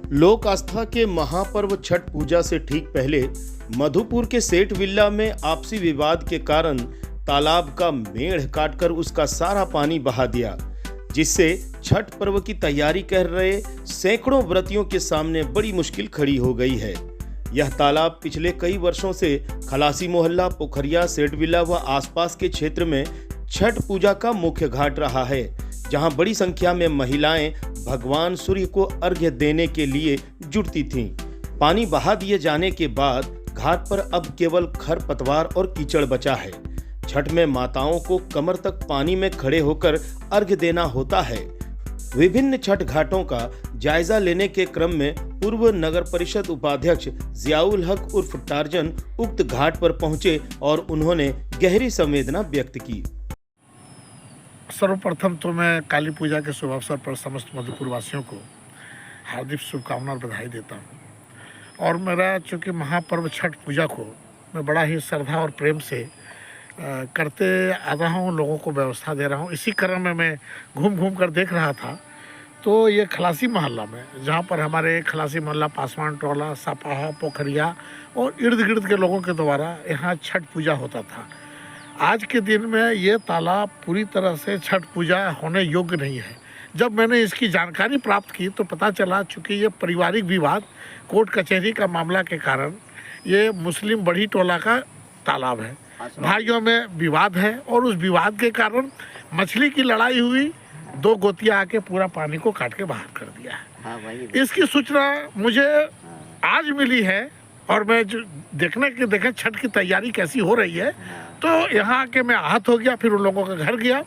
लोक आस्था के महापर्व छठ पूजा से ठीक पहले मधुपुर के सेठ विला में आपसी विवाद के कारण तालाब का मेढ़ काटकर उसका सारा पानी बहा दिया, जिससे छठ पर्व की तैयारी कर रहे सैकड़ों व्रतियों के सामने बड़ी मुश्किल खड़ी हो गई है। यह तालाब पिछले कई वर्षों से खलासी मोहल्ला, पोखरिया, सेठ विला व आसपास के क्षेत्र में छठ पूजा का मुख्य घाट रहा है, जहां बड़ी संख्या में महिलाएं भगवान सूर्य को अर्घ्य देने के लिए जुटती थीं। पानी बहा दिए जाने के बाद घाट पर अब केवल खरपतवार और कीचड़ बचा है। छठ में माताओं को कमर तक पानी में खड़े होकर अर्घ्य देना होता है। विभिन्न छठ घाटों का जायजा लेने के क्रम में पूर्व नगर परिषद उपाध्यक्ष जियाउल हक उर्फ टार्जन उक्त घाट पर पहुंचे और उन्होंने गहरी संवेदना व्यक्त की। सर्वप्रथम तो मैं काली पूजा के शुभ अवसर पर समस्त मधुपुर वासियों को हार्दिक शुभकामना और बधाई देता हूँ। और मेरा चूँकि महापर्व छठ पूजा को मैं बड़ा ही श्रद्धा और प्रेम से करते आ रहा हूँ, लोगों को व्यवस्था दे रहा हूँ। इसी क्रम में मैं घूम घूम कर देख रहा था तो ये खलासी मोहल्ला में, जहाँ पर हमारे खलासी मोहल्ला, पासवान टोला, सापाहा, पोखरिया और इर्द गिर्द के लोगों के द्वारा यहाँ छठ पूजा होता था। आज के दिन में ये तालाब पूरी तरह से छठ पूजा होने योग्य नहीं है। जब मैंने इसकी जानकारी प्राप्त की तो पता चला, चूँकि ये पारिवारिक विवाद, कोर्ट कचहरी का मामला के कारण ये मुस्लिम बड़ी टोला का तालाब है। भाइयों में विवाद है और उस विवाद के कारण मछली की लड़ाई हुई, दो गोतियाँ आके पूरा पानी को काट के बाहर कर दिया है। इसकी सूचना मुझे आज मिली है और मैं जो देखें छठ की तैयारी कैसी हो रही है, तो यहाँ आके मैं आहत हो गया। फिर उन लोगों के घर गया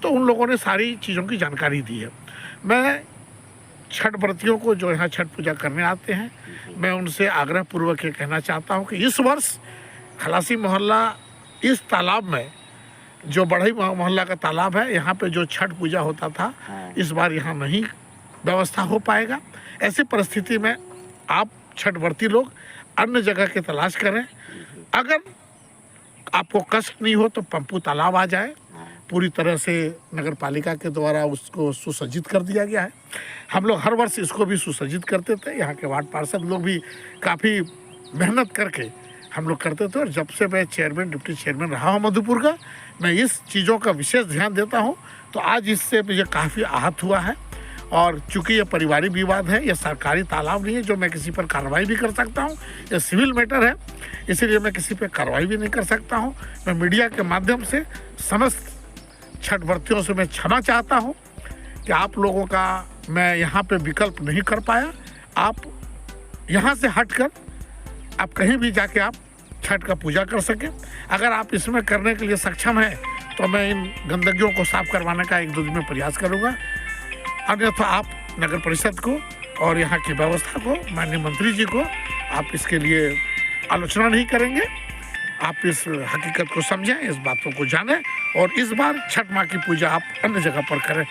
तो उन लोगों ने सारी चीज़ों की जानकारी दी है। मैं छठ व्रतियों को जो यहाँ छठ पूजा करने आते हैं, मैं उनसे आग्रह पूर्वक ये कहना चाहता हूँ कि इस वर्ष खलासी मोहल्ला इस तालाब में, जो बढ़ई मोहल्ला का तालाब है, यहाँ पे जो छठ पूजा होता था, इस बार यहाँ नहीं व्यवस्था हो पाएगा। ऐसी परिस्थिति में आप छठ व्रती लोग अन्य जगह की तलाश करें। अगर आपको कष्ट नहीं हो तो पंपू तालाब आ जाए। पूरी तरह से नगर पालिका के द्वारा उसको सुसज्जित कर दिया गया है। हम लोग हर वर्ष इसको भी सुसज्जित करते थे। यहाँ के वार्ड पार्षद लोग भी काफ़ी मेहनत करके हम लोग करते थे। और जब से मैं चेयरमैन, डिप्टी चेयरमैन रहा हूँ मधुपुर का, मैं इस चीज़ों का विशेष ध्यान देता हूँ। तो आज इससे मुझे काफ़ी आहत हुआ है। और चूँकि ये पारिवारिक विवाद है, ये सरकारी तालाब नहीं है जो मैं किसी पर कार्रवाई भी कर सकता हूँ, ये सिविल मैटर है, इसीलिए मैं किसी पर कार्रवाई भी नहीं कर सकता हूँ। मैं मीडिया के माध्यम से समस्त छठ व्रतियों से मैं क्षमा चाहता हूँ कि आप लोगों का मैं यहाँ पे विकल्प नहीं कर पाया। आप यहाँ से हटकर आप कहीं भी जाके आप छठ का पूजा कर सकें। अगर आप इसमें करने के लिए सक्षम हैं तो मैं इन गंदगियों को साफ करवाने का 1-2 दिन में प्रयास करूँगा। अन्यथा आप नगर परिषद को और यहाँ की व्यवस्था को, माननीय मंत्री जी को, आप इसके लिए आलोचना नहीं करेंगे। आप इस हकीकत को समझें, इस बातों को जानें और इस बार छठ माँ की पूजा आप अन्य जगह पर करें।